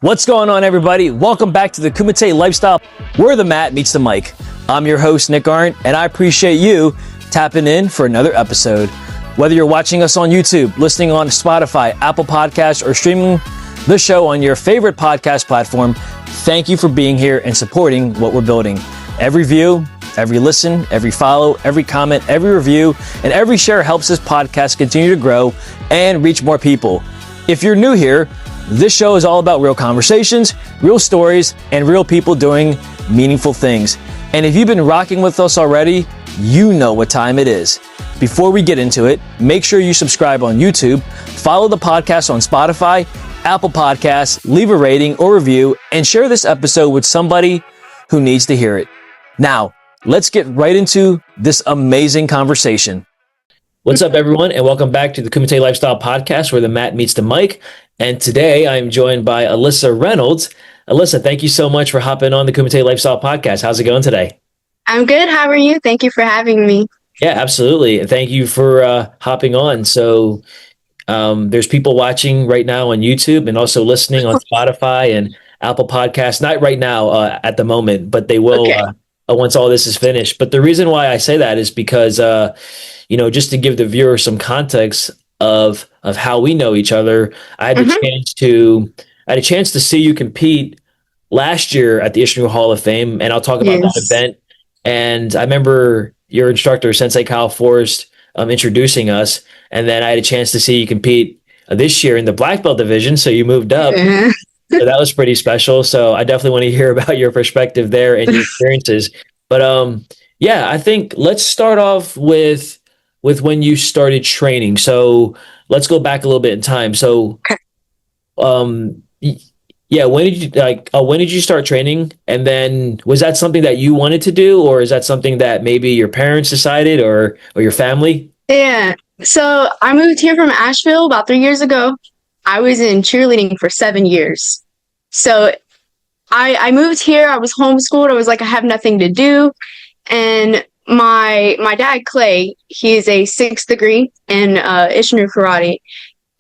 What's going on, everybody? Welcome back to the Kumite Lifestyle, where the mat meets the mic. I'm your host, Nick Arndt, and I appreciate you tapping in for another episode. Whether you're watching us on YouTube, listening on Spotify, Apple Podcasts, or streaming the show on your favorite podcast platform, thank you for being here and supporting what we're building. Every view, every listen, every follow, every comment, every review, and every share helps this podcast continue to grow and reach more people. If you're new here, this show is all about real conversations, real stories, and real people doing meaningful things. And if you've been rocking with us already, you know what time it is. Before we get into it, make sure you subscribe on YouTube, follow the podcast on Spotify, Apple Podcasts, leave a rating or review, and share this episode with somebody who needs to hear it. Now, let's get right into this amazing conversation. What's up, everyone, and welcome back to the Kumite Lifestyle Podcast, where the mat meets the mic. And today I'm joined by Alyssa Reynolds. Alyssa, thank you so much for hopping on the Kumite Lifestyle Podcast. How's it going today? I'm good. How are you? Thank you for having me. Yeah, absolutely. And thank you for hopping on. So there's people watching right now on YouTube and also listening on Spotify and Apple Podcasts. Not right now at the moment, but they will once all this is finished. But the reason why I say that is because, just to give the viewer some context of how we know each other, I had a chance to see you compete last year at the Isshinryu Hall of Fame, and I'll talk about that event. And I remember your instructor, Sensei Kyle Forrest, introducing us, and then I had a chance to see you compete this year in the black belt division. So you moved up. So that was pretty special. So I definitely want to hear about your perspective there and your experiences. But I think let's start off with when you started training. So let's go back a little bit in time. So, when did you start training? And then was that something that you wanted to do, or is that something that maybe your parents decided or your family? Yeah. So I moved here from Asheville about 3 years ago. I was in cheerleading for 7 years. So I moved here. I was homeschooled. I was like, I have nothing to do. And my dad, Clay, he is a 6th degree in Isshinryu karate.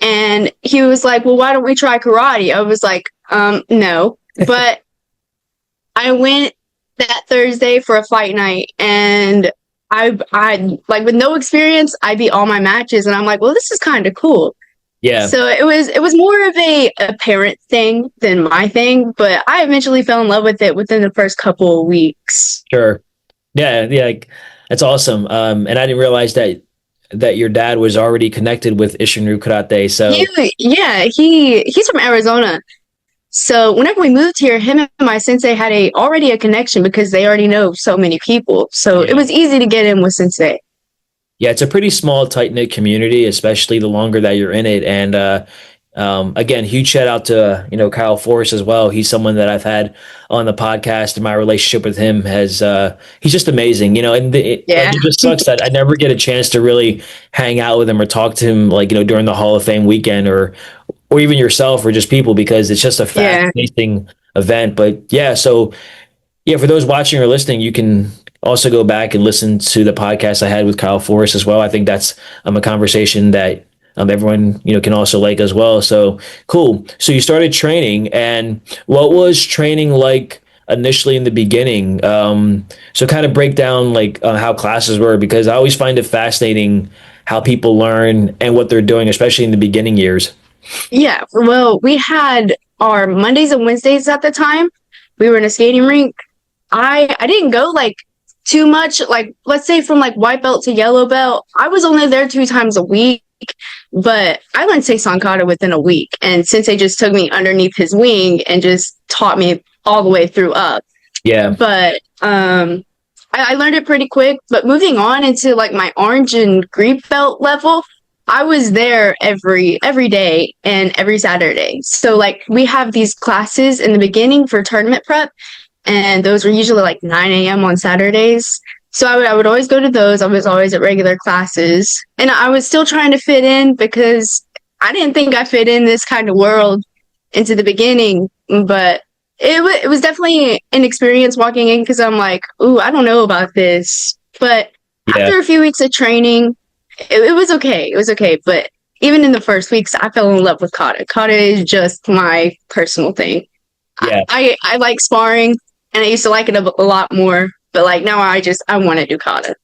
And he was like, well, why don't we try karate? I was like, no. But I went that Thursday for a fight night, and I like, with no experience, I beat all my matches, and I'm like, well, this is kind of cool. Yeah. So it was more of a parent thing than my thing, but I eventually fell in love with it within the first couple of weeks. Sure. Yeah, that's awesome. And I didn't realize that your dad was already connected with Isshinryu karate. So he's from Arizona. So whenever we moved here, him and my sensei had already a connection because they already know so many people. So it was easy to get in with sensei. Yeah, it's a pretty small, tight-knit community, especially the longer that you're in it. And again, huge shout out to Kyle Forrest as well. He's someone that I've had on the podcast, and my relationship with him he's just amazing. It just sucks that I never get a chance to really hang out with him or talk to him during the Hall of Fame weekend or even yourself or just people, because it's just a fascinating event. But for those watching or listening, you can also go back and listen to the podcast I had with Kyle Forrest as well. I think that's a conversation that everyone can also like as well. So cool. So you started training, and what was training like initially in the beginning? So kind of break down how classes were, because I always find it fascinating how people learn and what they're doing, especially in the beginning years. Yeah. Well, we had our Mondays and Wednesdays at the time. We were in a skating rink. I didn't go too much, let's say from white belt to yellow belt. I was only there 2 times a week, but I learned Seissan Kata within a week, and Sensei just took me underneath his wing and just taught me all the way through up. Yeah. But I learned it pretty quick. But moving on into my orange and green belt level, I was there every day and every Saturday. So we have these classes in the beginning for tournament prep, and those were usually 9 a.m. on Saturdays. So I would always go to those. I was always at regular classes. And I was still trying to fit in because I didn't think I fit in this kind of world into the beginning. But it was definitely an experience walking in, because I'm like, ooh, I don't know about this. But after a few weeks of training, it was okay. It was okay. But even in the first weeks, I fell in love with kata. Kata is just my personal thing. Yeah. I like sparring, and I used to like it a lot more. But like now, I want to do kata.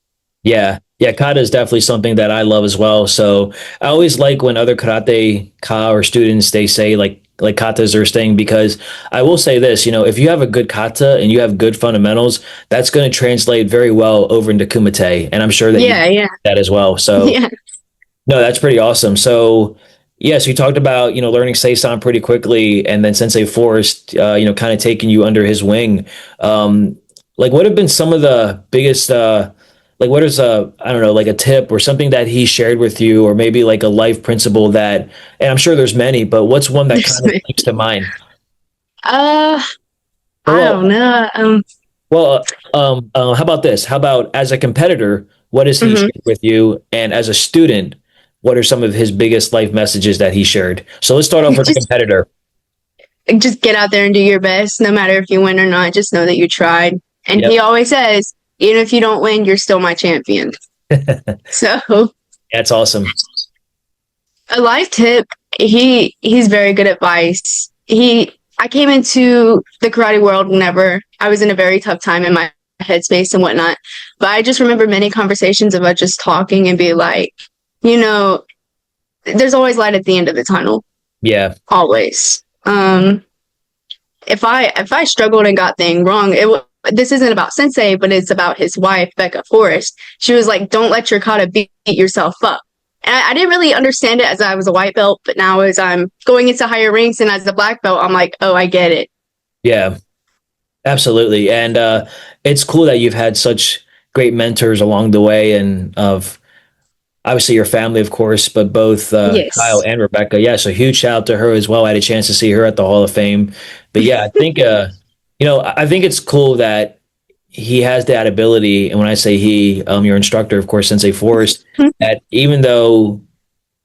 Yeah. Yeah, kata is definitely something that I love as well. So I always like when other karate ka or students they say like kata is their thing because I will say this, if you have a good kata and you have good fundamentals, that's going to translate very well over into kumite, and I'm sure that you Yeah, yeah, that as well. So yeah. no, that's pretty awesome. So yes, you talked about learning Seisan pretty quickly, and then Sensei Forrest, kind of taking you under his wing. Like, what have been some of the biggest, like, what is I don't know, like a tip or something that he shared with you, or maybe like a life principle that, and I'm sure there's many, but what's one that There's kind of comes to mind? uh, Or I don't know. how about this? How about as a competitor, what has he Mhm. shared with you? And as a student, what are some of his biggest life messages that he shared? So let's start off with the just competitor. just get out there and do your best, no matter if you win or not. Just know that you tried. And Yep. he always says, even if you don't win, you're still my champion. So That's awesome. a life tip, he's very good advice. I came into the karate world whenever I was in a very tough time in my headspace and whatnot. But I just remember many conversations about just talking and be like, you know, there's always light at the end of the tunnel. Yeah. Always. If I struggled and got things wrong, this isn't about Sensei, but it's about his wife, Becca Forrest. She was like, "Don't let your kata beat yourself up." And I didn't really understand it as I was a white belt, but now as I'm going into higher ranks and as a black belt, I'm like, "Oh, I get it." Yeah. Absolutely. And it's cool that you've had such great mentors along the way, and of obviously your family, of course, but both Kyle Yes. and Rebecca. Yeah, so huge shout out to her as well. I had a chance to see her at the Hall of Fame. But yeah, I think I think it's cool that he has that ability. And when I say he, your instructor, of course, Sensei Forrest, that even though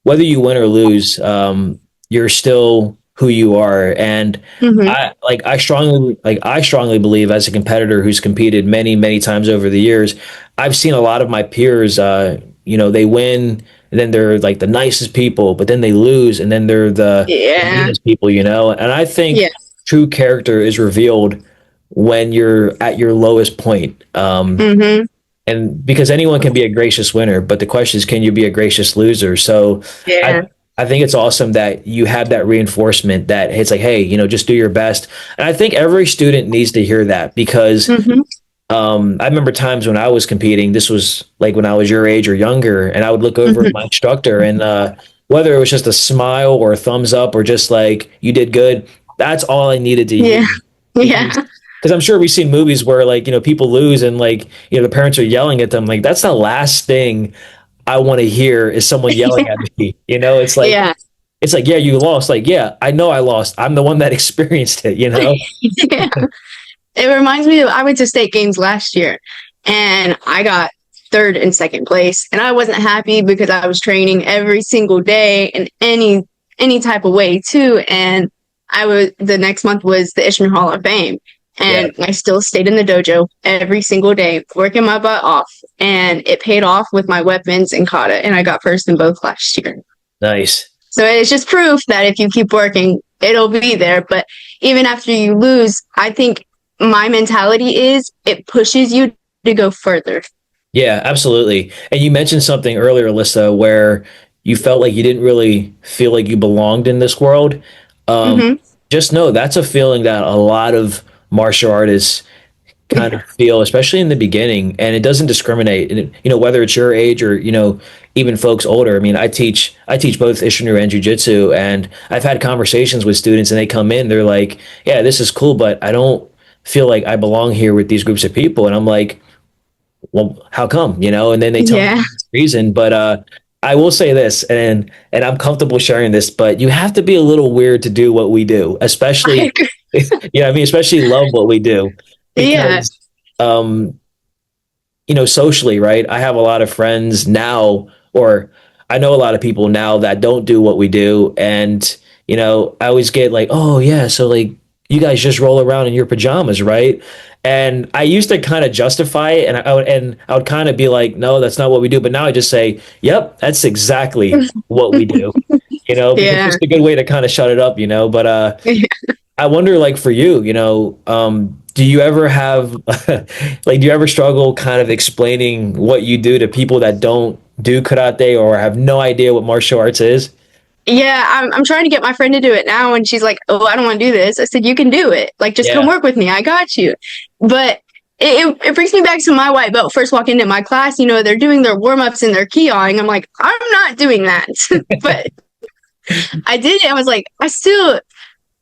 whether you win or lose, you're still who you are. And Mm-hmm. I strongly believe as a competitor who's competed many, many times over the years, I've seen a lot of my peers, they win and then they're like the nicest people, but then they lose and then they're the Yeah. meanest people. And I Yeah. think true character is revealed when you're at your lowest point. Mm-hmm. And because anyone can be a gracious winner, but the question is, can you be a gracious loser? So I, Yeah. I think it's awesome that you have that reinforcement that it's like, hey, just do your best. And I think every student needs to hear that because Mm-hmm. I remember times when I was competing, this was like when I was your age or younger, and I would look over at Mm-hmm. my instructor and whether it was just a smile or a thumbs up or just like, you did good, that's all I needed to hear. Yeah. Because Yeah. I'm sure we've seen movies where like, people lose and like, the parents are yelling at them. Like, that's the last thing I want to hear is someone yelling at me. It's like, Yeah. yeah, you lost. Like, yeah, I know I lost. I'm the one that experienced it. Yeah. It reminds me of I went to state games last year and I got third and second place. And I wasn't happy because I was training every single day in any type of way too. And the next month was the Isshinryu Hall of Fame. Yeah, And I still stayed in the dojo every single day, working my butt off. And it paid off with my weapons and kata. And I got first in both last year. nice. So it's just proof that if you keep working, it'll be there. But even after you lose, I think my mentality is it pushes you to go further. Yeah, absolutely. And you mentioned something earlier, Alyssa, where you felt like you didn't really feel like you belonged in this world. Um, Mm-hmm. just know that's a feeling that a lot of martial artists kind of feel, especially in the beginning, and it doesn't discriminate. And whether it's your age or even folks older. I mean, I teach both Isshinryu and Jiu-Jitsu, and I've had conversations with students, and they come in, they're like, "Yeah, this is cool, but I don't feel like I belong here with these groups of people." And I'm like, well, how come? And then they tell me Yeah, the reason. But I will say this, and I'm comfortable sharing this, but you have to be a little weird to do what we do, I especially, agree. I mean, especially love what we do, Yeah. because um, socially, right? I have a lot of friends now, or I know a lot of people now that don't do what we do. And, I always get like, oh, yeah, so like you guys just roll around in your pajamas, right? And I used to kind of justify it, and I would kind of be like, no, that's not what we do. But now I just say, yep, that's exactly what we do, because it's Yeah. just a good way to kind of shut it up. But I wonder, like for you, do you ever have like do you ever struggle kind of explaining what you do to people that don't do karate or have no idea what martial arts is? Yeah, I'm trying to get my friend to do it now, and she's like, "Oh, I don't want to do this." I said, "You can do it. Like, just come Yeah. work with me. I got you." But it brings me back to my white belt first walking into my class. They're doing their warm ups and their keying. I'm like, I'm not doing that, but I did it. I was like, I still,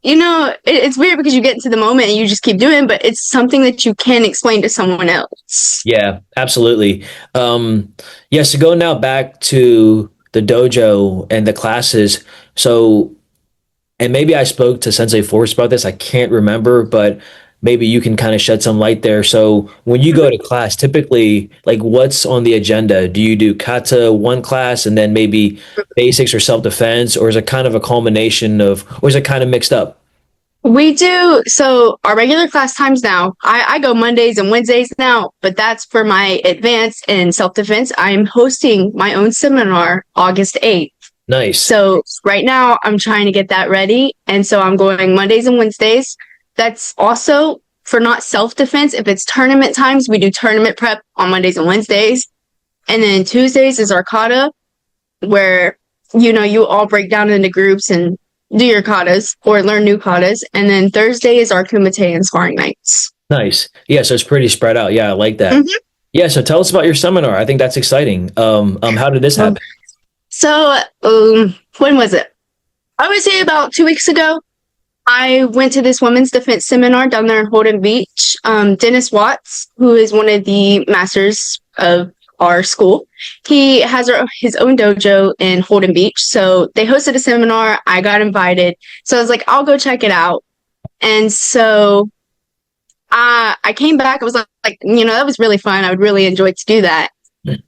it's weird because you get into the moment and you just keep doing, but it's something that you can explain to someone else. Yeah, absolutely. Yeah, so going now back to the dojo and the classes. So, and maybe I spoke to Sensei Forrest about this. I can't remember, but maybe you can kind of shed some light there. So, when you go to class, typically, like what's on the agenda? Do you do kata one class and then maybe basics or self-defense, or is it kind of a culmination of, or is it kind of mixed up? We do. So our regular class times now, I go Mondays and Wednesdays now, but that's for my advanced and self-defense. I'm hosting my own seminar August 8th. Nice. So right now I'm trying to get that ready. And so I'm going Mondays and Wednesdays. That's also for not self-defense. If it's tournament times, we do tournament prep on Mondays and Wednesdays. And then Tuesdays is our kata, where, you all break down into groups and do your katas or learn new katas. And then Thursday is our kumite and sparring nights. Nice. Yeah, so it's pretty spread out. Yeah, I like that. Mm-hmm. Yeah, so tell us about your seminar. I think that's exciting. How did this happen? So, when was it? I would say about 2 weeks ago. I went to this women's defense seminar down there in Holden Beach. Dennis Watts, who is one of the masters of our school, he has his own dojo in Holden Beach. So they hosted a seminar. I got invited. So I was like, I'll go check it out. And so I came back. I was like, that was really fun. I would really enjoy to do that.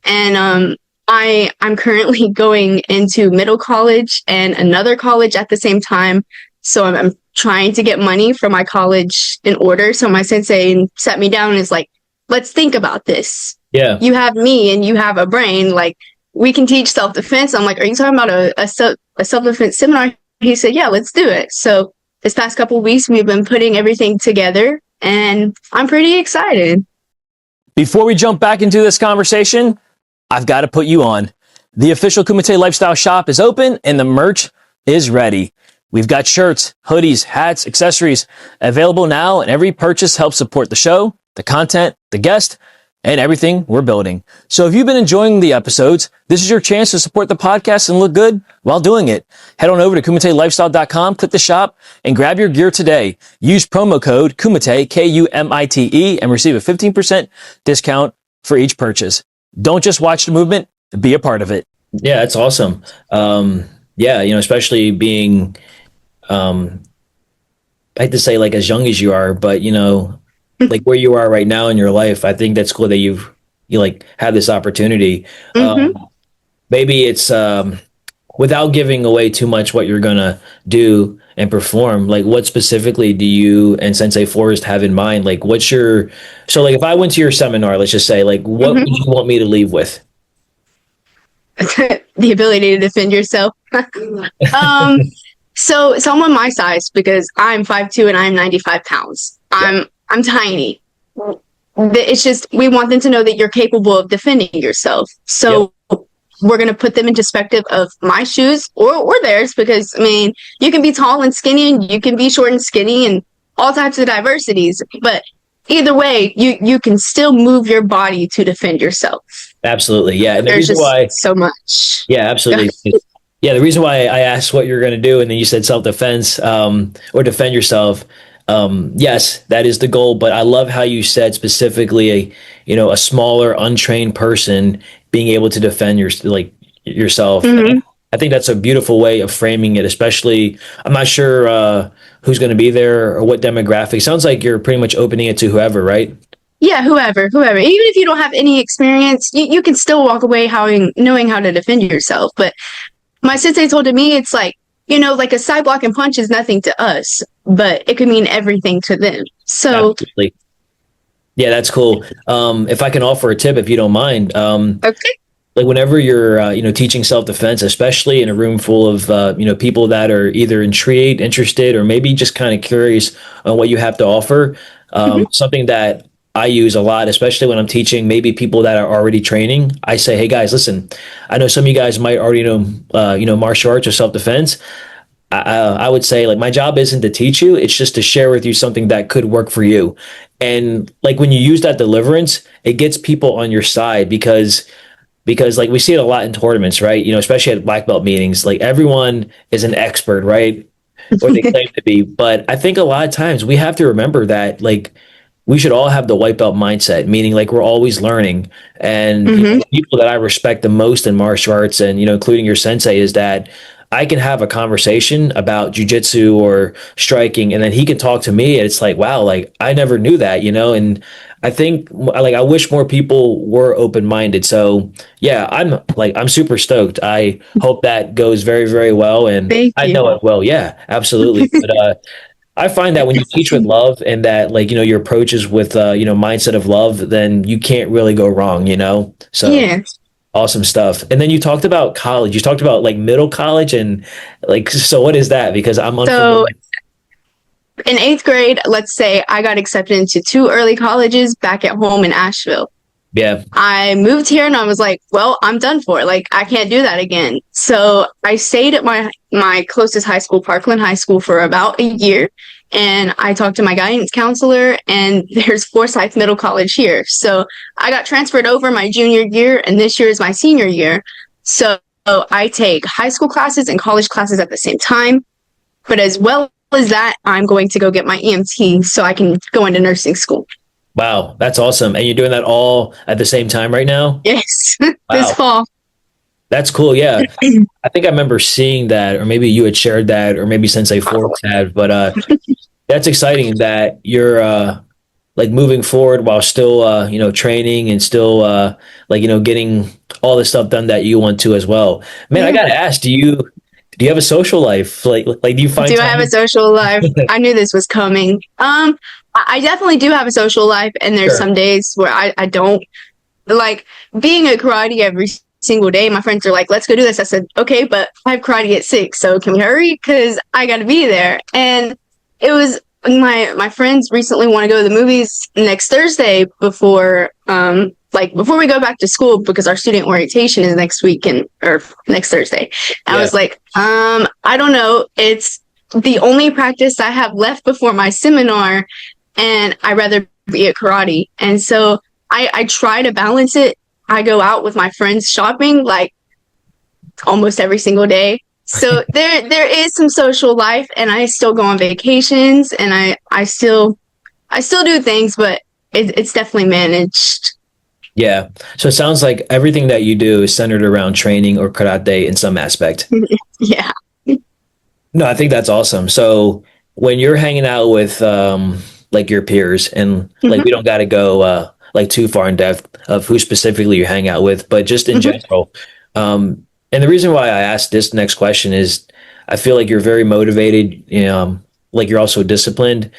And I'm currently going into middle college and another college at the same time. So I'm trying to get money from my college in order. So my sensei sat me down and is like, let's think about this. Yeah. You have me and you have a brain. Like, we can teach self-defense. I'm like, are you talking about a self-defense seminar? He said, yeah, let's do it. So this past couple of weeks, we've been putting everything together and I'm pretty excited. Before we jump back into this conversation, I've got to put you on. The official Kumite Lifestyle shop is open and the merch is ready. We've got shirts, hoodies, hats, accessories available now, and every purchase helps support the show, the content, the guest, and everything we're building. So if you've been enjoying the episodes, this is your chance to support the podcast and look good while doing it. Head on over to kumitelifestyle.com, click the shop, and grab your gear today. Use promo code KUMITE, Kumite, and receive a 15% discount for each purchase. Don't just watch the movement, be a part of it. Yeah, that's awesome. Yeah, especially being, I hate to say like as young as you are, but like where you are right now in your life, I think that's cool that you like have this opportunity. Mm-hmm. Maybe it's without giving away too much what you're gonna do and perform. Like, what specifically do you and Sensei Forrest have in mind? Like, so like if I went to your seminar, let's just say, like, what would you want me to leave with? The ability to defend yourself. So someone my size, because I'm 5'2" and I'm 95 pounds. I'm tiny. It's just, we want them to know that you're capable of defending yourself. So we're going to put them in perspective of my shoes or theirs, because you can be tall and skinny and you can be short and skinny and all types of diversities, but either way, you can still move your body to defend yourself. Absolutely. Yeah. And the There's reason why, so much. Yeah, absolutely. Yeah. The reason why I asked what you're going to do, and then you said self-defense, or defend yourself. Yes, that is the goal, but I love how you said specifically a smaller, untrained person being able to defend yourself. Mm-hmm. I think that's a beautiful way of framing it, especially, I'm not sure who's going to be there or what demographic. Sounds like you're pretty much opening it to whoever, right? Yeah, whoever. Even if you don't have any experience, you can still walk away knowing how to defend yourself. But my sensei told me, it's like, like a side block and punch is nothing to us, but it could mean everything to them. So, absolutely. Yeah, that's cool. If I can offer a tip, if you don't mind. Okay. like whenever you're teaching self-defense, especially in a room full of people that are either intrigued, interested, or maybe just kind of curious on what you have to offer. Mhm. Something that I use a lot, especially when I'm teaching maybe people that are already training. I say, hey guys, listen, I know some of you guys might already know martial arts or self-defense. I would say like my job isn't to teach you, it's just to share with you something that could work for you. And like when you use that deliverance, it gets people on your side because like we see it a lot in tournaments, right? Especially at black belt meetings, like everyone is an expert, right? Or they claim to be. But I think a lot of times we have to remember that like we should all have the white belt mindset, meaning like we're always learning. And Mhm. the people that I respect the most in martial arts, and including your sensei, is that I can have a conversation about jujitsu or striking, and then he can talk to me, and it's like, wow, like I never knew that. And I think like I wish more people were open minded. So yeah, I'm super stoked. I hope that goes very, very well, and Thank I you. know it will. Yeah, absolutely. But I find that when you teach with love and that like your approach is with mindset of love, then you can't really go wrong. So Yeah. awesome stuff. And then you talked about college. You talked about like middle college and like so what is that? Because I'm So unfamiliar. in eighth grade, let's say I got accepted into two early colleges back at home in Asheville. Yeah. I moved here and I was like, well, I'm done for. Like, I can't do that again. So I stayed at my closest high school, Parkland High School, for about a year. And I talked to my guidance counselor, and there's Forsyth Middle College here. So I got transferred over my junior year, and this year is my senior year. So I take high school classes and college classes at the same time. But as well as that, I'm going to go get my EMT so I can go into nursing school. Wow, that's awesome. And you're doing that all at the same time right now? Yes, this Wow. fall. That's cool. Yeah. I think I remember seeing that, or maybe you had shared that, or maybe Sensei Forrest had, but that's exciting that you're like moving forward while still training and still like getting all the stuff done that you want to as well. Man, I Yeah. gotta ask, do you have a social life? Like do you find Do I have a time? social life? I knew this was coming. I definitely do have a social life, and there's Sure. some days where I don't like being at karate every single day. My friends are like, let's go do this. I said, okay, but I have karate at 6, so can we hurry? Because I got to be there. And it was my friends recently want to go to the movies next Thursday before we go back to school, because our student orientation is next week or next Thursday. And I Yeah. was like, I don't know. It's the only practice I have left before my seminar, and I'd rather be at karate. And so I try to balance it. I go out with my friends shopping like almost every single day. So there is some social life, and I still go on vacations, and I still do things, but it's definitely managed. Yeah. So it sounds like everything that you do is centered around training or karate in some aspect. Yeah. No, I think that's awesome. So when you're hanging out with like your peers, and like Hmm. we don't got to go like too far in depth of who specifically you hang out with, but just in Hmm. general. And the reason why I asked this next question is I feel like you're very motivated, like you're also disciplined.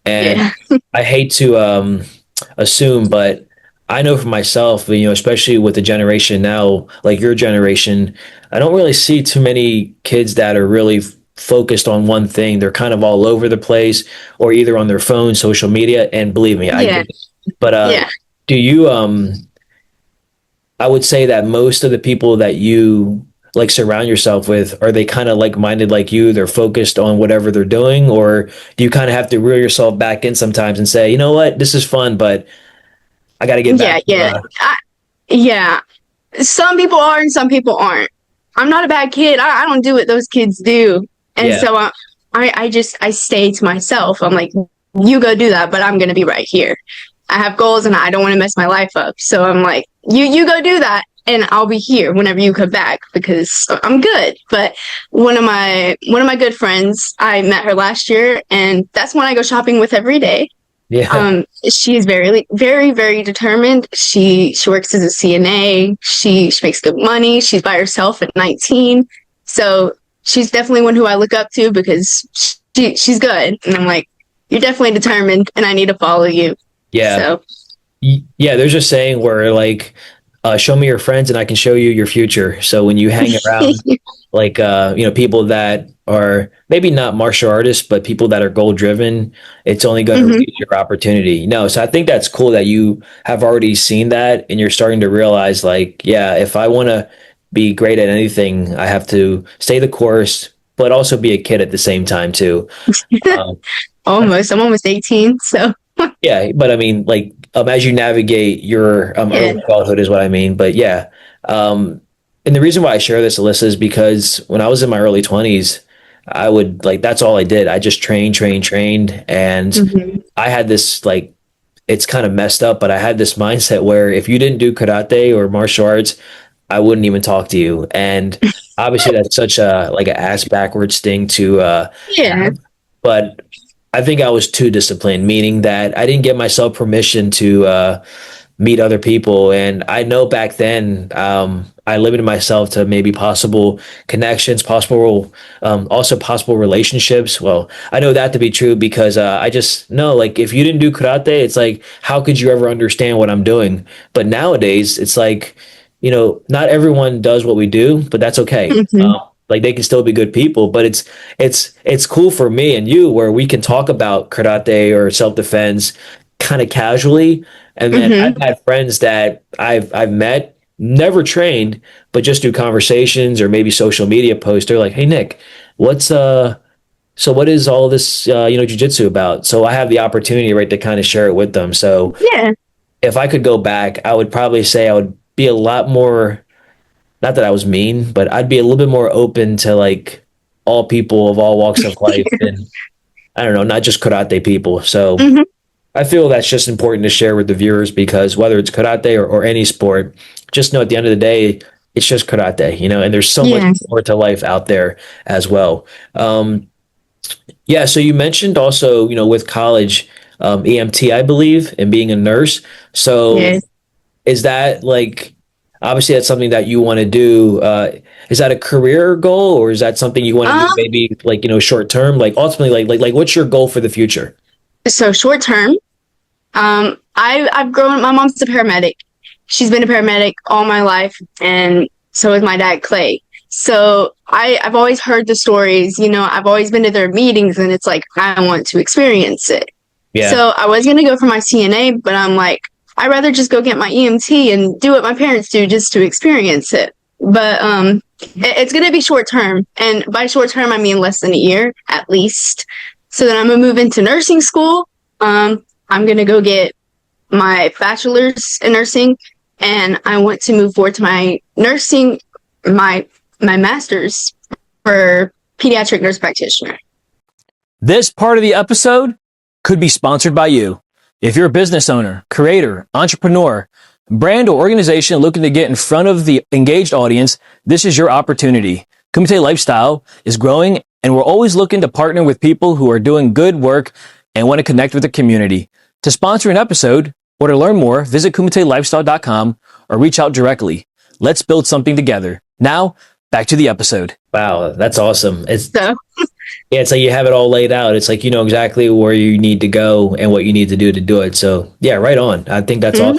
And Yeah. I hate to assume, but I know for myself, especially with the generation now, like your generation, I don't really see too many kids that are really focused on one thing. They're kind of all over the place, or either on their phone, social media. And believe me, I Yeah. get it. But Yeah. do you? I would say that most of the people that you like surround yourself with, are they kind of like minded like you? They're focused on whatever they're doing, or do you kind of have to reel yourself back in sometimes and say, you know what, this is fun, but I got to get Yeah. back to Yeah. Yeah. Some people are and some people aren't. I'm not a bad kid. I don't do what those kids do. And yeah, so I stay to myself. I'm like, you go do that, but I'm going to be right here. I have goals and I don't want to mess my life up. So I'm like, you go do that, and I'll be here whenever you come back, because I'm good. But one of my good friends, I met her last year, and that's when I go shopping with every day. yeah, She is very, very, very determined. She works as a CNA. She makes good money. She's by herself at 19. So she's definitely one who I look up to, because she's good. And I'm like, you're definitely determined, and I need to follow you. yeah. So Yeah, there's a saying where like show me your friends and I can show you your future. So when you hang around like people that are maybe not martial artists, but people that are goal driven, it's only going to Hmm. raise your opportunity. So I think that's cool that you have already seen that and you're starting to realize like, yeah, if I want to be great at anything, I have to stay the course, but also be a kid at the same time too. Um, Almost. I'm almost 18. So yeah, but I mean, like, as you navigate your yeah. early adulthood is what I mean. But yeah, and the reason why I share this, Alyssa, is because when I was in my early 20s, I would like that's all I did. I just trained, and Hmm. I had this like it's kind of messed up, but I had this mindset where if you didn't do karate or martial arts, I wouldn't even talk to you. And obviously, that's such a like an ass backwards thing to Yeah. have. But I think I was too disciplined, meaning that I didn't give myself permission to meet other people. And I know back then I limited myself to maybe possible connections, possible, also possible relationships. Well, I know that to be true because I just know like if you didn't do karate, it's like, how could you ever understand what I'm doing? But nowadays, it's like, not everyone does what we do, but that's okay. Hmm. Like they can still be good people, but it's cool for me and you where we can talk about karate or self defense kind of casually. And then I've Hmm. had friends that I've met, never trained, but just through conversations or maybe social media posts. They're like, "Hey Nick, what's so what is all this jujitsu about?" So I have the opportunity, right, to kind of share it with them. So Yeah. if I could go back, I would probably say I would be a lot more, not that I was mean, but I'd be a little bit more open to like all people of all walks of life and I don't know, not just karate people. So Hmm. I feel that's just important to share with the viewers because whether it's karate or any sport, just know at the end of the day, it's just karate, and there's so much Yeah. more to life out there as well. Yeah, so you mentioned also, with college, EMT, I believe, and being a nurse. So Yeah. is that like, obviously that's something that you want to do? Is that a career goal or is that something you want to do Um, maybe like, short term? Like ultimately, like what's your goal for the future? so short term, I've grown. My mom's a paramedic. She's been a paramedic all my life, and so is my dad, Clay. So I've always heard the stories. I've always been to their meetings, and it's like I want to experience it. Yeah. So I was gonna go for my CNA, but I'm like, I'd rather just go get my EMT and do what my parents do just to experience it. But it's gonna be short term, and by short term I mean less than a year at least. So then I'm gonna move into nursing school. I'm gonna go get my bachelor's in nursing, and I want to move forward to my nursing, my my master's for pediatric nurse practitioner. This part of the episode could be sponsored by you. If you're a business owner, creator, entrepreneur, brand, or organization looking to get in front of the engaged audience, this is your opportunity. Kumite Lifestyle is growing, and we're always looking to partner with people who are doing good work and want to connect with the community. To sponsor an episode or to learn more, visit kumitelifestyle.com or reach out directly. Let's build something together. Now, back to the episode. Wow, that's awesome. So Yeah, it's like you have it all laid out. It's like you know exactly where you need to go and what you need to do it. So yeah, right on. I think that's mhm,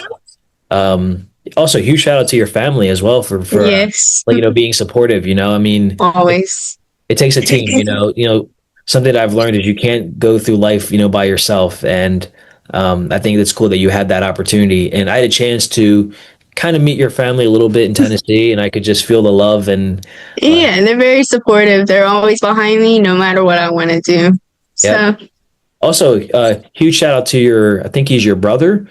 awesome. Also, huge shout out to your family as well for yes, like being supportive. I mean, always. it takes a team. Something that I've learned is you can't go through life by yourself, and I think it's cool that you had that opportunity. And I had a chance to kind of meet your family a little bit in Tennessee, and I could just feel the love and Yeah, they're very supportive. They're always behind me no matter what I want to do. yeah. So, Also, huge shout out to I think he's your brother.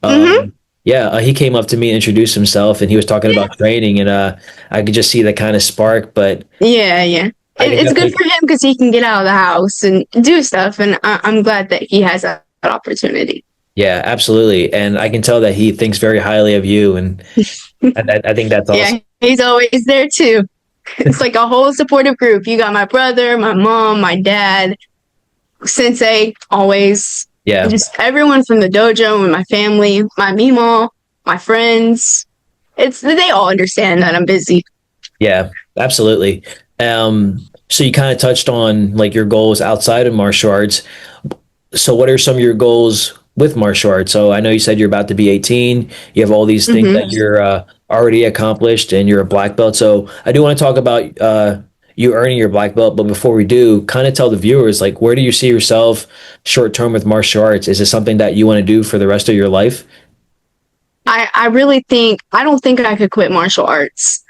hmm, Yeah, he came up to me and introduced himself, and he was talking about training, and I could just see that kind of spark. But yeah, yeah. I can It's good definitely, for him because he can get out of the house and do stuff, and I'm glad that he has that opportunity. yeah, absolutely, and I can tell that he thinks very highly of you, and I think that's awesome. Yeah, he's always there too. It's like a whole supportive group. You got my brother, my mom, my dad, Sensei, always. Yeah, Just everyone from the dojo and my family, my Mimo, my friends. They all understand that I'm busy. yeah, absolutely. So you kind of touched on like your goals outside of martial arts. So what are some of your goals with martial arts. So I know you said you're about to be 18. You have all these things that you're already accomplished, and you're a black belt. So I do want to talk about you earning your black belt. But before we do, kind of tell the viewers, like, where do you see yourself short term with martial arts? Is it something that you want to do for the rest of your life? I really think I don't think I could quit martial arts.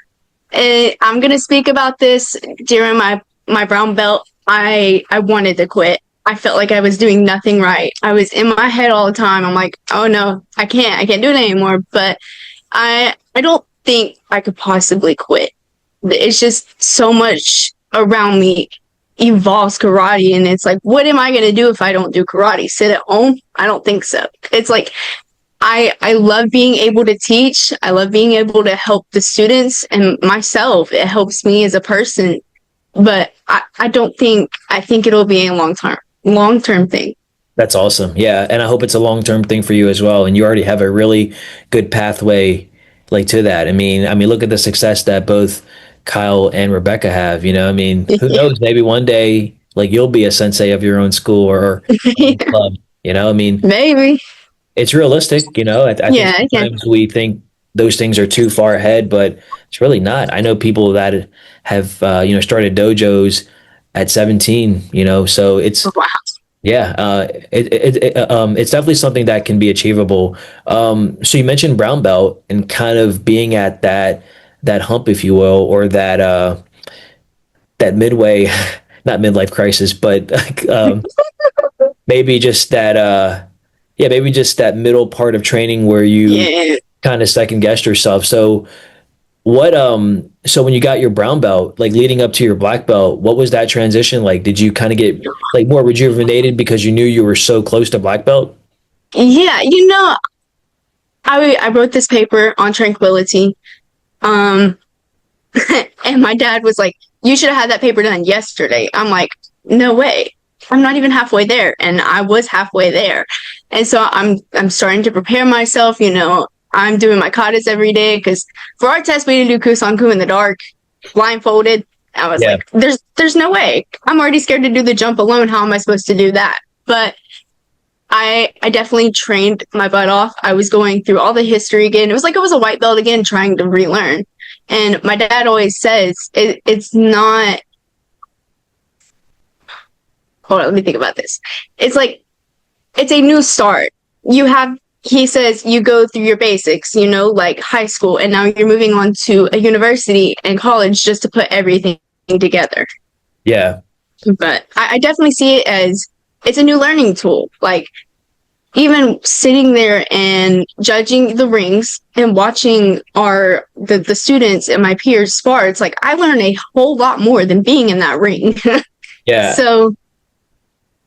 I'm gonna speak about this during my brown belt. I wanted to quit. I felt like I was doing nothing right. I was in my head all the time. I'm like, oh no, I can't do it anymore. But I don't think I could possibly quit. It's just so much around me involves karate, and it's like, what am I gonna do if I don't do karate? Sit at home? I don't think so. It's like I love being able to teach. I love being able to help the students and myself. It helps me as a person. But I don't think I think it'll be a long term thing. That's awesome. Yeah, and I hope it's a long term thing for you as well. And you already have a really good pathway like to that. I mean, look at the success that both Kyle and Rebecca have. I mean, who knows? Maybe one day, like, you'll be a sensei of your own school or Yeah, club. I mean, maybe. it's realistic. I think Yeah, yeah. sometimes we think those things are too far ahead, but it's really not. I know people that have started dojos at 17. So it's Wow. yeah, it's definitely something that can be achievable. So you mentioned brown belt and kind of being at that hump, if you will, or that midway, not midlife crisis, but like, maybe just that maybe just that middle part of training where you Yeah. kind of second guessed yourself. So when you got your brown belt, like leading up to your black belt, what was that transition like? Did you kind of get like more rejuvenated because you knew you were so close to black belt? Yeah, I wrote this paper on tranquility. Um and my dad was like, "You should have had that paper done yesterday." I'm like, "No way. I'm not even halfway there." And I was halfway there. And so I'm starting to prepare myself, I'm doing my katas every day because for our test we didn't do Kusanku in the dark, blindfolded. I was Yeah. like, there's no way. I'm already scared to do the jump alone. How am I supposed to do that? But I definitely trained my butt off. I was going through all the history again. It was like I was a white belt again, trying to relearn. And my dad always says it's not. Hold on, let me think about this. It's like it's a new start. He says you go through your basics, like high school, and now you're moving on to a university and college just to put everything together. Yeah. But I definitely see it as it's a new learning tool. Like even sitting there and judging the rings and watching the students and my peers spar, it's like I learn a whole lot more than being in that ring. Yeah. So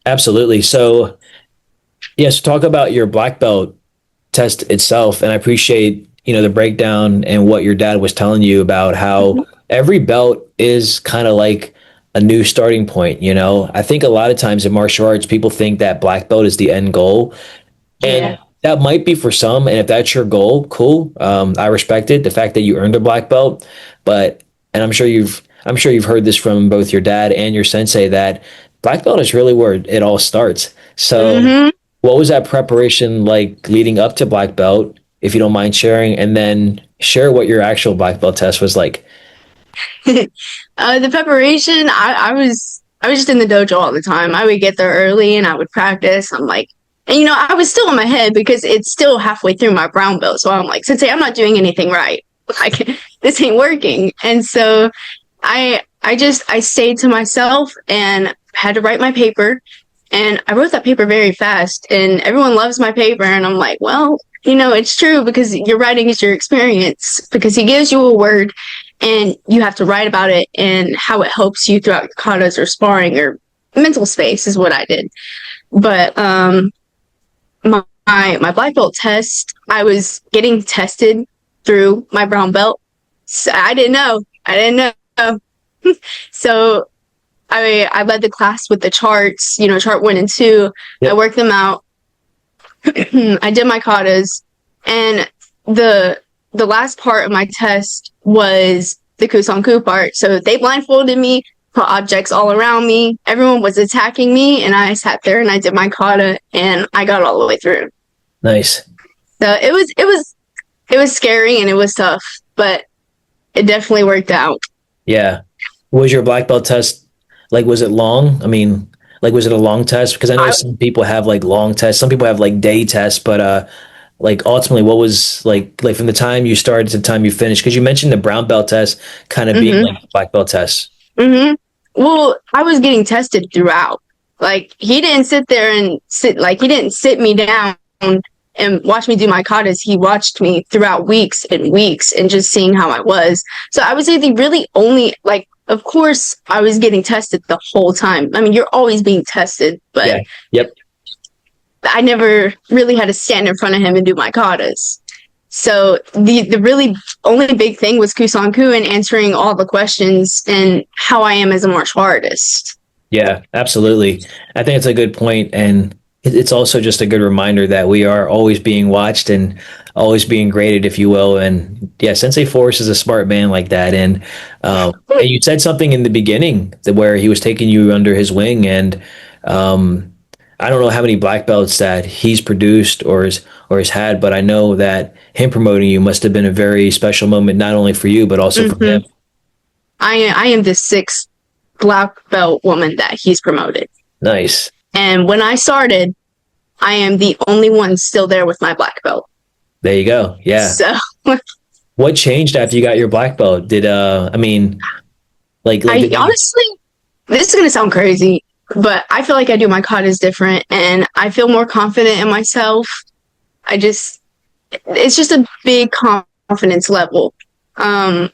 Absolutely. So, yes, talk about your black belt test itself. And I appreciate, the breakdown and what your dad was telling you about how every belt is kind of like a new starting point. I think a lot of times in martial arts, people think that black belt is the end goal. yeah. And that might be for some. And if that's your goal, cool. I respect it. The fact that you earned a black belt, and I'm sure you've heard this from both your dad and your sensei that black belt is really where it all starts. So, hmm what was that preparation like leading up to black belt, if you don't mind sharing, and then share what your actual black belt test was like? The preparation, I was just in the dojo all the time. I would get there early and I would practice. I'm like, and I was still in my head because it's still halfway through my brown belt. So I'm like, Sensei, I'm not doing anything right. Like this ain't working. And so I stayed to myself and had to write my paper. And I wrote that paper very fast, and everyone loves my paper. And I'm like, well, it's true because your writing is your experience, because he gives you a word and you have to write about it and how it helps you throughout your katas or sparring or mental space is what I did. But my black belt test, I was getting tested through my brown belt. So I didn't know. So I led the class with the charts, chart 1 and 2. Yep. I worked them out. I did my katas, and the last part of my test was the Kusanku part. So they blindfolded me, put objects all around me. Everyone was attacking me, and I sat there and I did my kata, and I got all the way through. Nice. So it was scary and it was tough, but it definitely worked out. Yeah. Was your black belt test like, was it long? I mean, like, was it a long test? Because I know I, some people have like long tests, some people have like day tests, but like ultimately, what was like from the time you started to the time you finished? Because you mentioned the brown belt test kind of being like the black belt test. Well, I was getting tested throughout. Like he didn't sit there and he didn't sit me down and watch me do my katas. He watched me throughout weeks and weeks and just seeing how I was. So I would say they really only like, of course, I was getting tested the whole time. I mean, you're always being tested, but Yeah. Yep. I never really had to stand in front of him and do my katas. So the really only big thing was Kusanku and answering all the questions and how I am as a martial artist. Yeah, absolutely. I think it's a good point, and it's also just a good reminder that we are always being watched and always being graded, if you will. And yeah, Sensei Forrest is a smart man like that. And you said something in the beginning that where he was taking you under his wing, and I don't know how many black belts that he's produced or has had, but I know that him promoting you must have been a very special moment, not only for you but also for him. I am the sixth black belt woman that he's promoted. Nice. And when I started, I am the only one still there with my black belt. There you go. Yeah. So What changed after you got your black belt? Did I mean, like honestly, this is gonna sound crazy, but I feel like I do my katas different, and I feel more confident in myself. It's just a big confidence level. I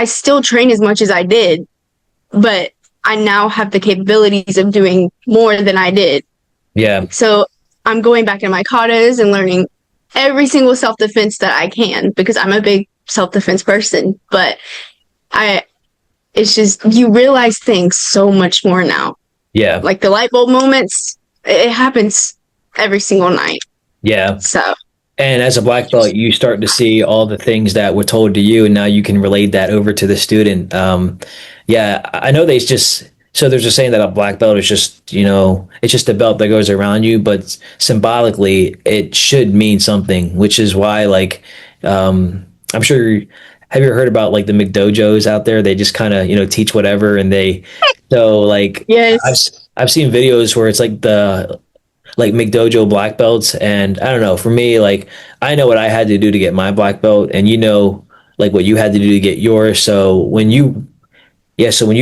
still train as much as I did, but I now have the capabilities of doing more than I did. Yeah. So I'm going back in my katas and learning every single self-defense that I can, because I'm a big self-defense person. But it's just, you realize things so much more now. Yeah. Like the light bulb moments, it happens every single night. Yeah. So. And as a black belt, you start to see all the things that were told to you, and now you can relate that over to the student. Yeah, I know so there's a saying that a black belt is just, it's just a belt that goes around you, but symbolically it should mean something, which is why, like, I'm sure, have you ever heard about like the McDojos out there? They just kind of, teach whatever, and so like, Yes. I've seen videos where it's like like McDojo black belts, and I don't know, for me, like, I know what I had to do to get my black belt, and like what you had to do to get yours. So when you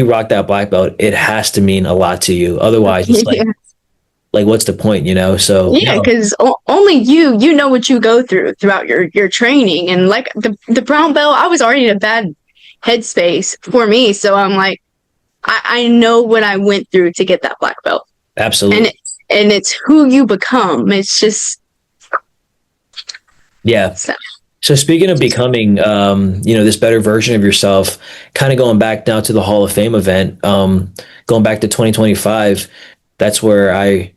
rock that black belt, it has to mean a lot to you. Otherwise, it's like what's the point, So yeah, because only you know what you go throughout your training, and like the brown belt, I was already in a bad headspace for me, so I'm like, I know what I went through to get that black belt. Absolutely. And it's who you become. It's just, yeah. So speaking of becoming, this better version of yourself, kind of going back now to the Hall of Fame event, going back to 2025, that's where I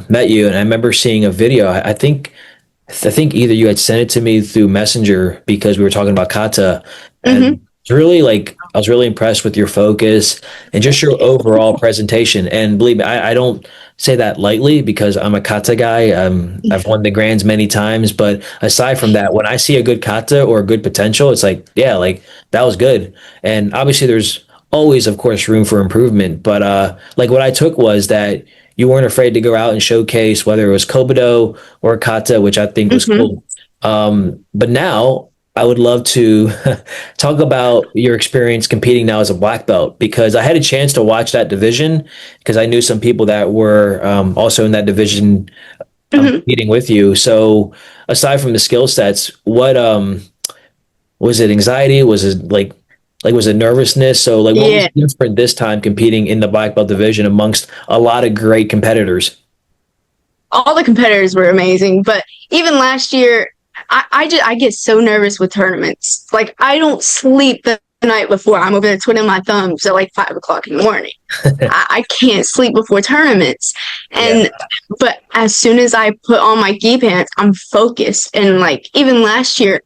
met you, and I remember seeing a video. I think either you had sent it to me through Messenger because we were talking about kata, and it's really like I was really impressed with your focus and just your overall presentation. And believe me, I don't say that lightly because I'm a kata guy. I've won the grands many times, but aside from that, when I see a good kata or a good potential, it's like, yeah, like that was good. And obviously there's always, of course, room for improvement. But like what I took was that you weren't afraid to go out and showcase whether it was Kobudo or kata, which I think was cool. But now I would love to talk about your experience competing now as a black belt, because I had a chance to watch that division because I knew some people that were also in that division competing with you. So aside from the skill sets, what was it? Anxiety? Was it like was it nervousness? So like what was different this time competing in the black belt division amongst a lot of great competitors? All the competitors were amazing, but even last year, I get so nervous with tournaments. Like I don't sleep the night before. I'm over there twiddling my thumbs at like 5:00 in the morning. I can't sleep before tournaments. But as soon as I put on my gi pants, I'm focused. And like even last year,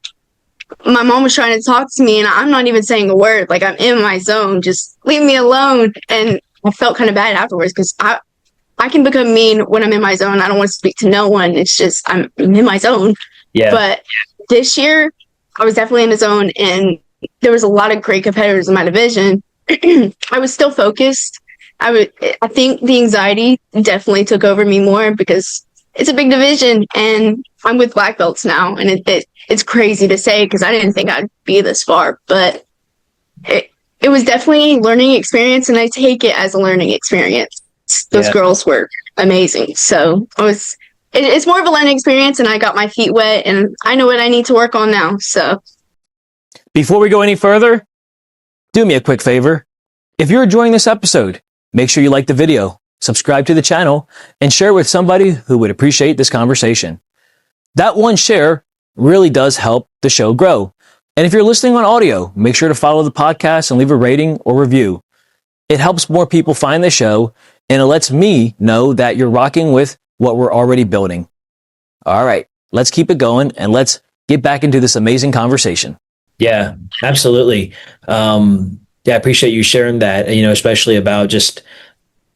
my mom was trying to talk to me and I'm not even saying a word. Like I'm in my zone. Just leave me alone. And I felt kind of bad afterwards because I can become mean when I'm in my zone. I don't want to speak to no one. It's just I'm in my zone. Yeah. But this year, I was definitely in the zone, and there was a lot of great competitors in my division. I was still focused. I think the anxiety definitely took over me more because it's a big division, and I'm with black belts now, and it's crazy to say because I didn't think I'd be this far, but it was definitely a learning experience, and I take it as a learning experience. Those girls were amazing. So it's more of a learning experience, and I got my feet wet, and I know what I need to work on now. So before we go any further, do me a quick favor. If you're enjoying this episode, make sure you like the video, subscribe to the channel, and share with somebody who would appreciate this conversation. That one share really does help the show grow. And if you're listening on audio, make sure to follow the podcast and leave a rating or review. It helps more people find the show, and it lets me know that you're rocking with what we're already building. All right, let's keep it going and let's get back into this amazing conversation. Yeah, absolutely. I appreciate you sharing that, especially about just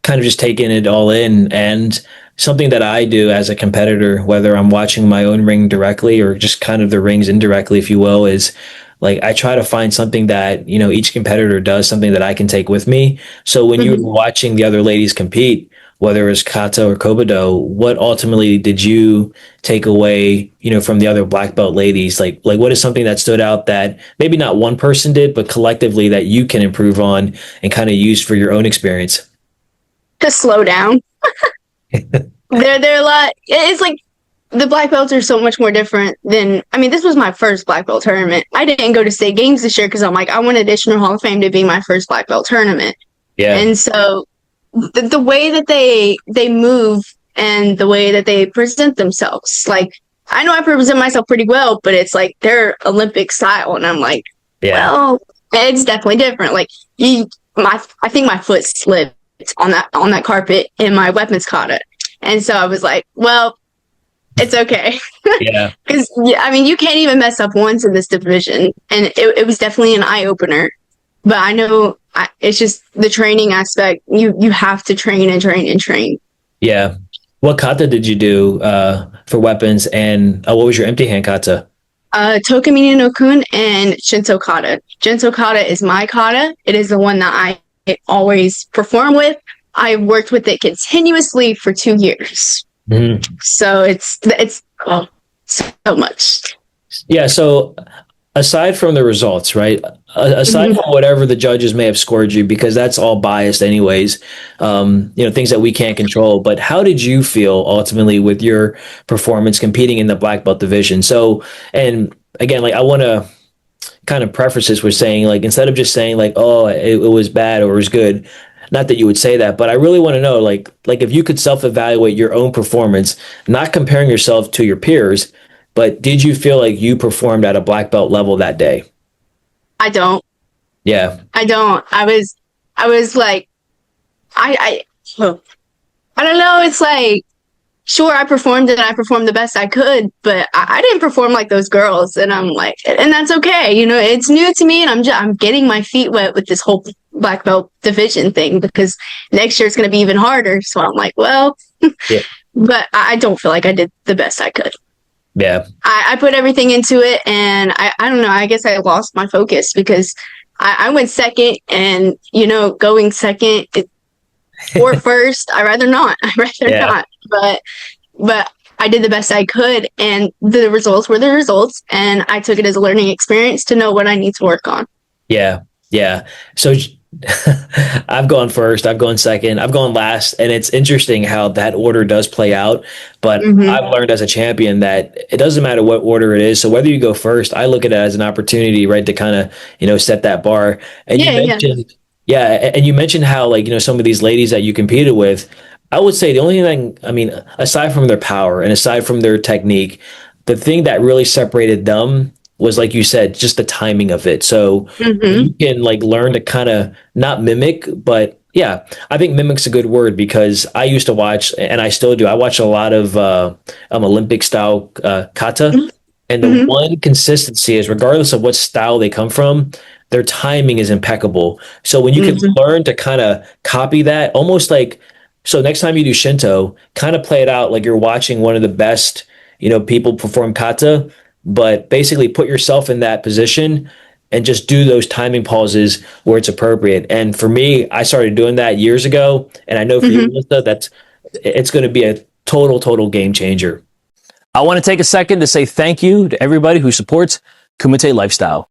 kind of just taking it all in. And something that I do as a competitor, whether I'm watching my own ring directly or just kind of the rings indirectly, if you will, is like I try to find something that, each competitor does, something that I can take with me. So when you were watching the other ladies compete, whether it was kata or kobudo, what ultimately did you take away, from the other black belt ladies? Like what is something that stood out that maybe not one person did, but collectively that you can improve on and kind of use for your own experience? To slow down. They're a lot. It's like the black belts are so much more different than. I mean, this was my first black belt tournament. I didn't go to state games this year because I'm like, I wanted Isshinryu Hall of Fame to be my first black belt tournament. Yeah. And so the way that they move and the way that they present themselves, like I know I present myself pretty well, but it's like they're Olympic style, and I'm like, well, it's definitely different. Like I think my foot slipped on that carpet in my weapons kata. And so I was like, well, it's okay. Yeah. Because, I mean, you can't even mess up once in this division. And it was definitely an eye-opener. But I know it's just the training aspect. You have to train and train and train. Yeah. What kata did you do for weapons? And what was your empty hand kata? Tokamini no kun and Shinto kata. Shinto kata is my kata. It is the one that I always perform with. I worked with it continuously for 2 years. So it's so much. Yeah. So aside from the results, right? Aside from whatever the judges may have scored you, because that's all biased anyways, things that we can't control. But how did you feel ultimately with your performance competing in the black belt division? So, and again, like I want to kind of preface this with saying, like, instead of just saying like, oh, it was bad or it was good, not that you would say that, but I really want to know, like if you could self-evaluate your own performance, not comparing yourself to your peers, but did you feel like you performed at a black belt level that day? I don't. Yeah. I don't. I was like, I don't know. It's like, sure, I performed and I performed the best I could, but I didn't perform like those girls. And I'm like, and that's okay. It's new to me, and I'm getting my feet wet with this whole black belt division thing because next year it's going to be even harder. So I'm like, well, but I don't feel like I did the best I could. Yeah. I put everything into it, and I don't know. I guess I lost my focus because I went second, and going second or first, I'd rather not. Not. But I did the best I could, and the results were the results, and I took it as a learning experience to know what I need to work on. Yeah. Yeah. So I've gone first, I've gone second, I've gone last, and it's interesting how that order does play out. But I've learned as a champion that it doesn't matter what order it is. So whether you go first, I look at it as an opportunity, right, to kind of, set that bar. And you mentioned, and you mentioned how, like, some of these ladies that you competed with, I would say the only thing, I mean, aside from their power and aside from their technique, the thing that really separated them was, like you said, just the timing of it. So you can like learn to kind of not mimic, but yeah, I think mimic's a good word because I used to watch, and I still do. I watch a lot of Olympic style kata, And the one consistency is regardless of what style they come from, their timing is impeccable. So when you can Mm-hmm. learn to kind of copy that, almost like, so next time you do Shinto, kind of play it out like you're watching one of the best, people perform kata, but basically put yourself in that position and just do those timing pauses where it's appropriate. And for me, I started doing that years ago, and I know for you, Mm-hmm. Alyssa, it's going to be a total game changer. I want to take a second to say thank you to everybody who supports Kumite Lifestyle.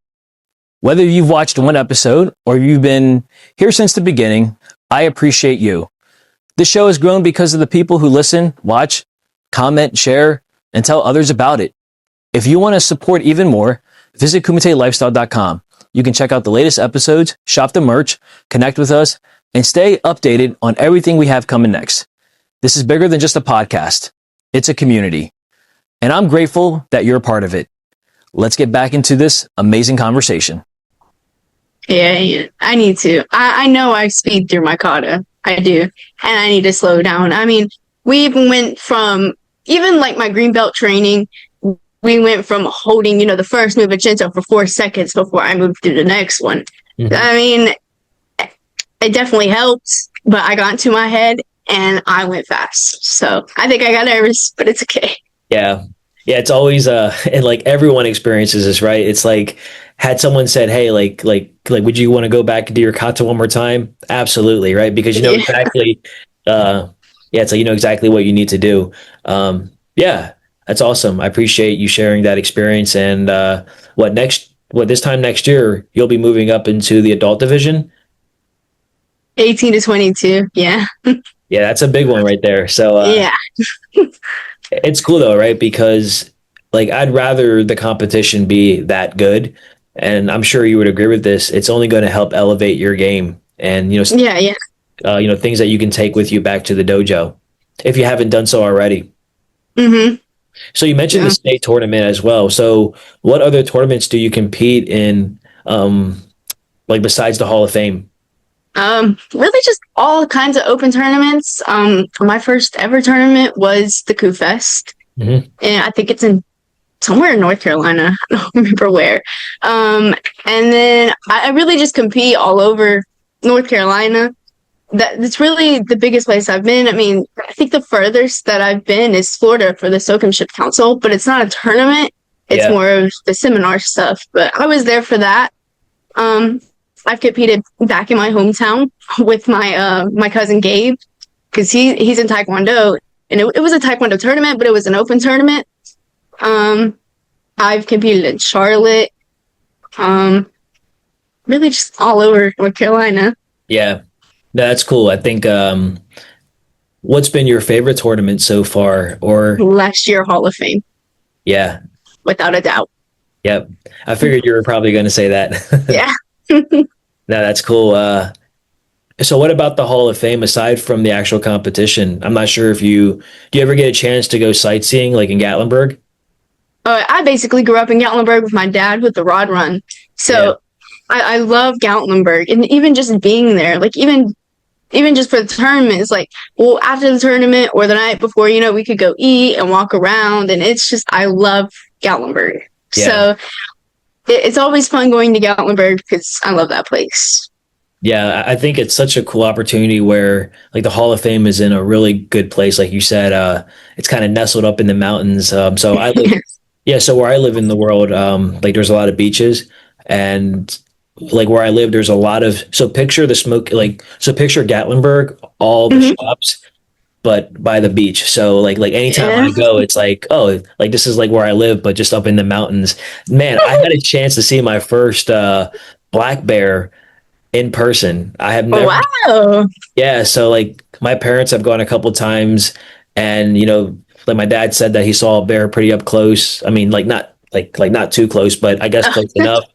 Whether you've watched one episode or you've been here since the beginning, I appreciate you. This show has grown because of the people who listen, watch, comment, share, and tell others about it. If you want to support even more, visit kumitelifestyle.com. You can check out the latest episodes, shop the merch, connect with us, and stay updated on everything we have coming next. This is bigger than just a podcast. It's a community. And I'm grateful that you're a part of it. Let's get back into this amazing conversation. Yeah, I need to. I know I speed through my kata. I do. And I need to slow down. I mean, we even went from, even like my green belt training, we went from holding, the first move at Shinto for 4 seconds before I moved to the next one. Mm-hmm. I mean, it definitely helped, but I got into my head and I went fast. So I think I got nervous, but it's okay. Yeah. Yeah, it's always and like everyone experiences this, right? It's like, had someone said, "Hey, like would you want to go back and do your kata one more time?" Absolutely, right? Because exactly it's like exactly what you need to do. Yeah, that's awesome. I appreciate you sharing that experience. And this time next year you'll be moving up into the adult division? 18 to 22. Yeah. Yeah, that's a big one right there. So yeah. It's cool though, right? Because like I'd rather the competition be that good, and I'm sure you would agree with this. It's only going to help elevate your game, and things that you can take with you back to the dojo if you haven't done so already. Mm-hmm. So you mentioned the state tournament as well. So what other tournaments do you compete in, like besides the Hall of Fame? Really just all kinds of open tournaments. My first ever tournament was the Koo Fest. Mm-hmm. And I think it's in somewhere in North Carolina. I don't remember where. And then I really just compete all over North Carolina. That's really the biggest place I've been. I mean, I think the furthest that I've been is Florida for the Soakenship Council, but it's not a tournament. It's more of the seminar stuff. But I was there for that. I've competed back in my hometown with my cousin Gabe, because he's in Taekwondo, and it was a Taekwondo tournament, but it was an open tournament. I've competed in Charlotte, really just all over North Carolina. Yeah, that's cool. I think what's been your favorite tournament so far? Or last year Hall of Fame. Yeah, without a doubt. Yep, I figured you were probably going to say that. Yeah. No, that's cool. So what about the Hall of Fame aside from the actual competition? I'm not sure if do you ever get a chance to go sightseeing like in Gatlinburg? I basically grew up in Gatlinburg with my dad with the rod run. So I love Gatlinburg, and even just being there, like even just for the tournament, it's like, well, after the tournament or the night before, we could go eat and walk around, and it's just, I love Gatlinburg. Yeah. So it's always fun going to Gatlinburg because I love that place. Yeah, I think it's such a cool opportunity where like the Hall of Fame is in a really good place. Like you said, it's kind of nestled up in the mountains. So I live, so where I live in the world, like there's a lot of beaches, and like where I live, there's a lot of, so picture Gatlinburg, all the shops, but by the beach. So like anytime I go, it's like, oh, like this is like where I live, but just up in the mountains. Man, I had a chance to see my first black bear in person. I have never. Wow. Yeah, so like my parents have gone a couple times, and like my dad said that he saw a bear pretty up close. I mean, like not too close, but I guess close enough.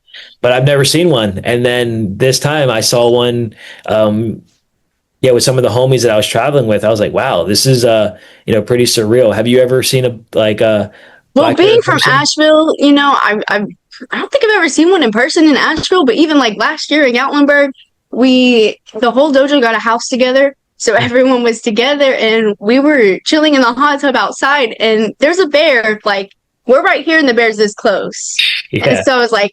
But I've never seen one. And then this time I saw one. With some of the homies that I was traveling with, I was like, wow, this is pretty surreal. Have you ever seen well, being from Asheville, I don't think I've ever seen one in person in Asheville, but even like last year in Gatlinburg, the whole dojo got a house together. So everyone was together and we were chilling in the hot tub outside, and there's a bear like we're right here and the bear's this close. And Yeah. so I was like,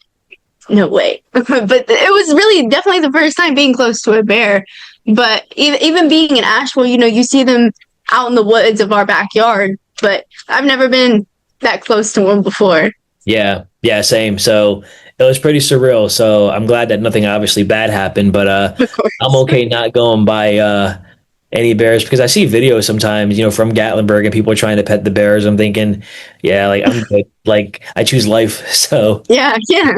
no way. But it was really definitely the first time being close to a bear. But even being in Asheville, you see them out in the woods of our backyard, but I've never been that close to one before. Yeah. Yeah. Same. So it was pretty surreal. So I'm glad that nothing obviously bad happened, but Of I'm course. okay not going by any bears because I see videos sometimes, from Gatlinburg and people are trying to pet the bears. I'm thinking, yeah, like I'm good. Like I choose life. So Yeah, yeah.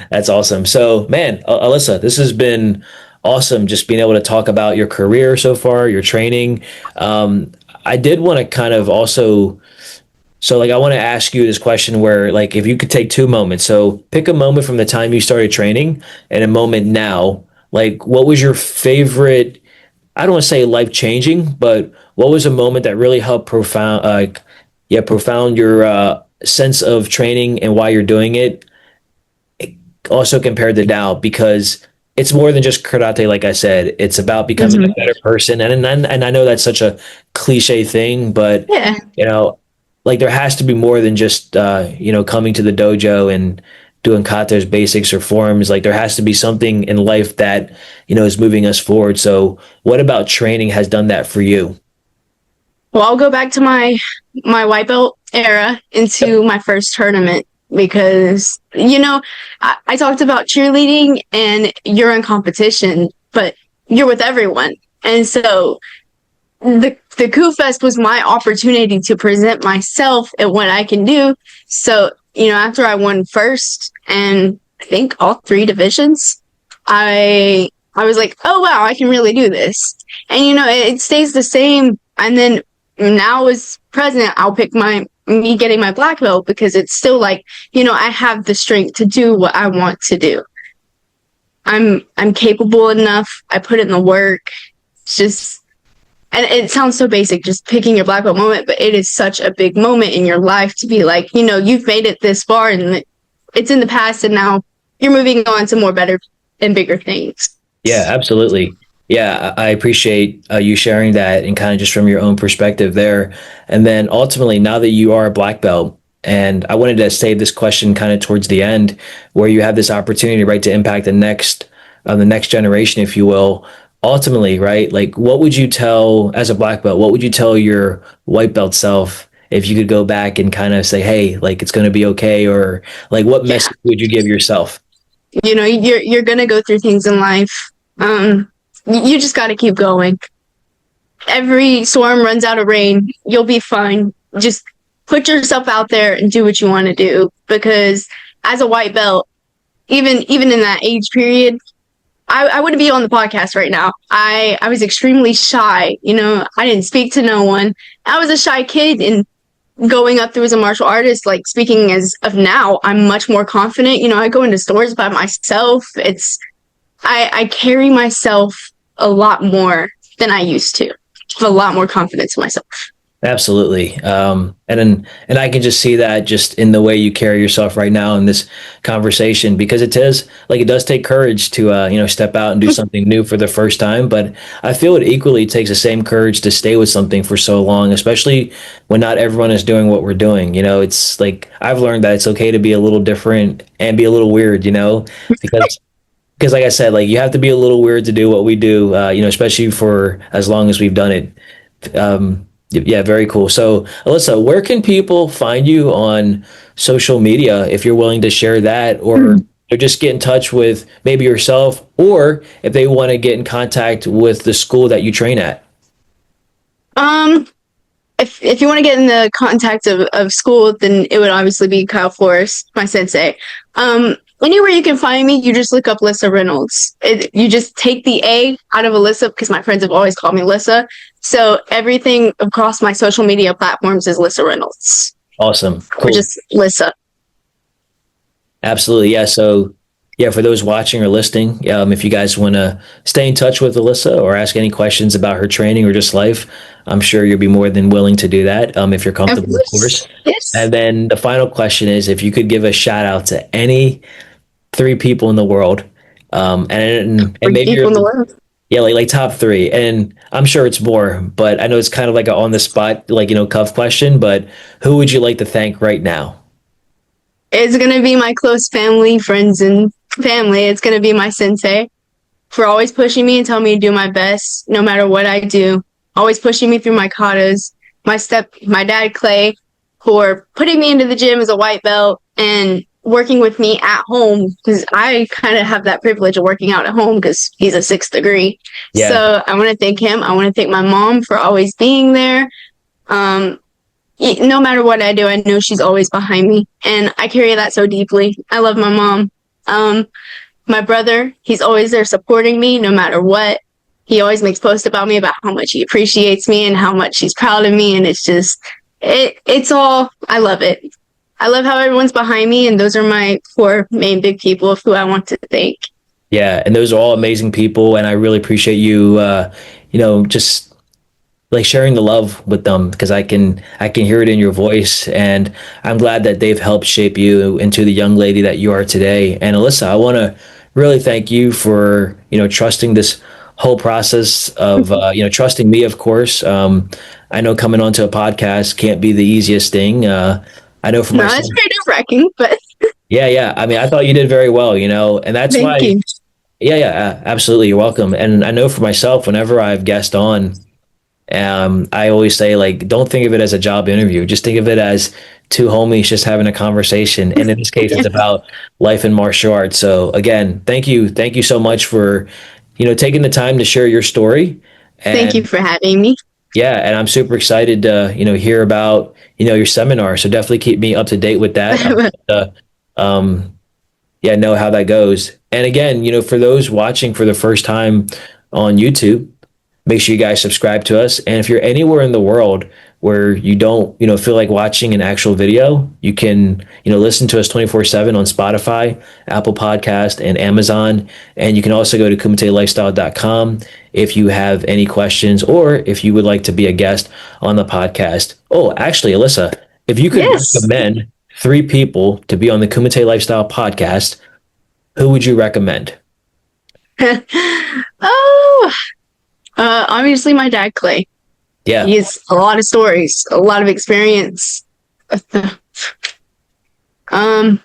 that's awesome. So, man, Alyssa, this has been awesome just being able to talk about your career so far, your training. I did want to kind of also, so like, I want to ask you this question where, like, if you could take two moments, so pick a moment from the time you started training and a moment now, like, what was your favorite? I don't want to say life changing, but what was a moment that really helped profound your sense of training and why you're doing it? Also compared to now because it's more than just karate. Like I said, it's about becoming a Hmm. better person. And I know that's such a cliche thing, but Yeah. you know, like there has to be more than just coming to the dojo and doing kata's basics or forms. Like there has to be something in life that is moving us forward. So, what about training has done that for you? Well, I'll go back to my white belt era into my first tournament because I talked about cheerleading and you're in competition, but you're with everyone, and so the Coup Fest was my opportunity to present myself and what I can do. So after I won first and I think all three divisions, I was like, oh wow, I can really do this, and it stays the same, and then now as president, I'll pick me getting my black belt because it's still like, I have the strength to do what I want to do. I'm capable enough. I put in the work. It's just, and it sounds so basic, just picking your black belt moment, but it is such a big moment in your life to be like, you've made it this far and it's in the past and now you're moving on to more better and bigger things. Yeah, absolutely. Yeah, I appreciate you sharing that and kind of just from your own perspective there. And then ultimately, now that you are a black belt, and I wanted to save this question kind of towards the end, where you have this opportunity, right, to impact the next generation, if you will. Ultimately, right, like what would you tell as a black belt? What would you tell your white belt self if you could go back and kind of say, hey, like it's going to be okay, or like what Yeah. message would you give yourself? You're going to go through things in life. You just got to keep going. Every storm runs out of rain. You'll be fine. Just put yourself out there and do what you want to do because as a white belt, even in that age period, I wouldn't be on the podcast right now. I was extremely shy. I didn't speak to no one. I was a shy kid, and going up through as a martial artist, like speaking as of now, I'm much more confident. I go into stores by myself. I carry myself a lot more than I used to. I have a lot more confidence in myself. Absolutely. And I can just see that just in the way you carry yourself right now in this conversation, because it does take courage to, step out and do something new for the first time. But I feel it equally takes the same courage to stay with something for so long, especially when not everyone is doing what we're doing. It's like, I've learned that it's okay to be a little different and be a little weird, because like I said, like you have to be a little weird to do what we do, especially for as long as we've done it. Yeah, very cool. So, Alyssa, where can people find you on social media if you're willing to share that, or just get in touch with maybe yourself, or if they want to get in contact with the school that you train at? Um, if you want to get in the contact of school, then it would obviously be Kyle Forrest, my sensei. Anywhere you can find me, you just look up Alyssa Reynolds. You just take the A out of Alyssa because my friends have always called me Alyssa. So everything across my social media platforms is Alyssa Reynolds Awesome. or Cool. just Alyssa. Absolutely. Yeah. So, yeah, for those watching or listening, if you guys want to stay in touch with Alyssa or ask any questions about her training or just life, I'm sure you'll be more than willing to do that if you're Of comfortable, of course. course. Yes. And then the final question is if you could give a shout out to any three people in the world, and Three maybe people in the world. Yeah, like top three. And I'm sure it's more, but I know it's kind of like a on the spot, like, cuff question, but who would you like to thank right now? It's gonna be my close family, friends, and family. It's gonna be my sensei for always pushing me and telling me to do my best no matter what I do. Always pushing me through my katas. My dad Clay, for putting me into the gym as a white belt and working with me at home because I kind of have that privilege of working out at home because he's a 6th degree. Yeah. So I want to thank him. I want to thank my mom for always being there. Um, no matter what I do, I know she's always behind me, and I carry that so deeply. I love my mom. Um, my brother, he's always there supporting me no matter what. He always makes posts about me about how much he appreciates me and how much he's proud of me, and it's just it's all, I love it. I love how everyone's behind me, and those are my 4 main big people of who I want to thank. Yeah, and those are all amazing people, and I really appreciate you, just like sharing the love with them because I can hear it in your voice, and I'm glad that they've helped shape you into the young lady that you are today. And Alyssa, I want to really thank you for trusting this whole process of trusting me, of course. I know coming onto a podcast can't be the easiest thing. I know for No, it's myself. pretty nerve-wracking, but Yeah, yeah. I mean, I thought you did very well, and that's thank why. you. Yeah, yeah, absolutely. You're welcome. And I know for myself, whenever I've guest on, I always say, like, don't think of it as a job interview. Just think of it as two homies just having a conversation. And in this case, it's about life and martial arts. So again, thank you so much for, taking the time to share your story. Thank you And for having me. yeah, and I'm super excited to, hear about, your seminar. So definitely keep me up to date with that. Um, yeah, know how that goes. And again, for those watching for the first time on YouTube, make sure you guys subscribe to us. And if you're anywhere in the world where you don't, feel like watching an actual video, you can, listen to us 24/7 on Spotify, Apple Podcast, and Amazon. And you can also go to kumitelifestyle.com if you have any questions or if you would like to be a guest on the podcast. Oh, actually, Alyssa, if you could Yes. recommend 3 people to be on the Kumite Lifestyle podcast, who would you recommend? Oh, obviously my dad Clay. Yeah, He has a lot of stories, a lot of experience. Um,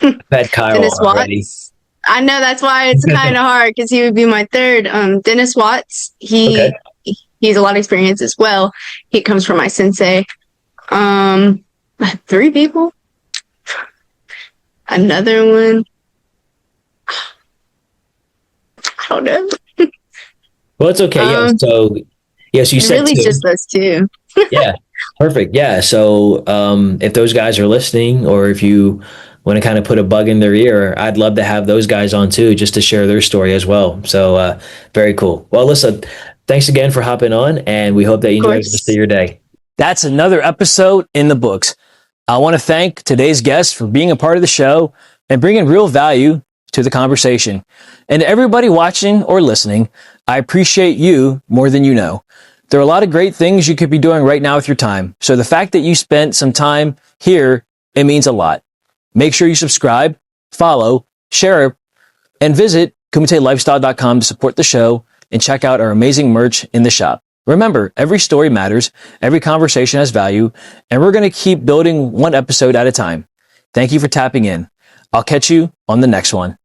I've had Kyle Dennis on already. Watts. I know that's why it's kind of hard because he would be my third. Dennis Watts. Okay. He has a lot of experience as well. He comes from my sensei. 3 people. Another one. I don't know. Well, it's okay. Yeah. So, yes, you said Really, two. just those two. Yeah. Perfect. Yeah. So, if those guys are listening, or if you want to kind of put a bug in their ear, I'd love to have those guys on too, just to share their story as well. So, very cool. Well, listen, thanks again for hopping on, and we hope that you Of enjoy the rest of course. your day. That's another episode in the books. I want to thank today's guest for being a part of the show and bringing real value to the conversation. And to everybody watching or listening, I appreciate you more than you know. There are a lot of great things you could be doing right now with your time. So the fact that you spent some time here, it means a lot. Make sure you subscribe, follow, share, and visit kumitelifestyle.com to support the show and check out our amazing merch in the shop. Remember, every story matters, every conversation has value, and we're going to keep building one episode at a time. Thank you for tapping in. I'll catch you on the next one.